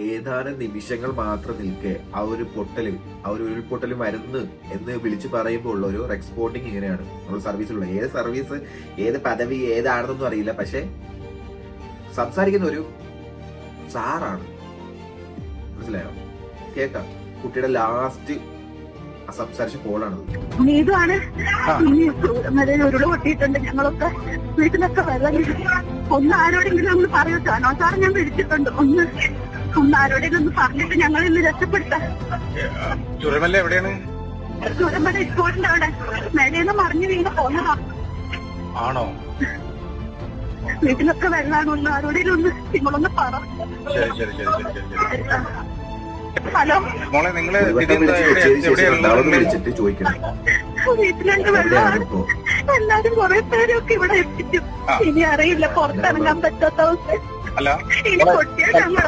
ഏതാനും നിമിഷങ്ങൾ മാത്രം നിൽക്കെ ആ ഒരു ഉരുൾപൊട്ടൽ വരുന്നു എന്ന് വിളിച്ചു പറയുമ്പോൾ ഉള്ള ഒരു റെസ്പോണ്ടിങ് ഇങ്ങനെയാണ് നമ്മൾ സർവീസിലുള്ള ഏത് സർവീസ് ഏത് പദവി ഏതാണെന്നൊന്നും അറിയില്ല, പക്ഷെ സംസാരിക്കുന്ന ഒരു സാറാണ്. മനസ്സിലായോ? കേൾക്കാം. കുട്ടിയുടെ ലാസ്റ്റ് സംസാരിച്ച കോളാണത്. നീതുമാണ് ഉരുള് പൊട്ടിയിട്ടുണ്ട്, ഞങ്ങളൊക്കെ വീട്ടിലൊക്കെ വെള്ളം ഒന്ന് ആരോടെങ്കിലും ഒന്ന് പറയൂട്ടോ. സാർ ഞാൻ വിളിച്ചിട്ടുണ്ട്, ഒന്ന് ആരോടെങ്കിലും ഒന്ന് പറഞ്ഞിട്ട് ഞങ്ങൾ ഇന്ന് രക്ഷപ്പെടുത്താം. ചുരമല്ല എവിടെയാണ്? ചുരമല സ്കൂളിന്റെ അവിടെ മേലേന്ന് മറിഞ്ഞു വീണ് പോന്നതാ. ആണോ? വീട്ടിലൊക്കെ വെള്ളമാണ്, ഒന്ന് ആരോടെങ്കിലും ഒന്ന് നിങ്ങളൊന്ന് പറ. ശരി ശരി ശരി ശരി ശരി. ഹലോ മോളെ, നിങ്ങള് വിളിച്ചിട്ട് ചോദിക്കണം. വീട്ടിലുണ്ട് വെള്ളമാണ്. എല്ലാരും കുറെ പേരൊക്കെ ഇവിടെ എത്തിച്ചു. ഇനി അറിയില്ല, പുറത്തിറങ്ങാൻ പറ്റാത്ത അവസ്ഥ. അല്ല ഇനി പൊട്ടിയാൽ ഞങ്ങൾ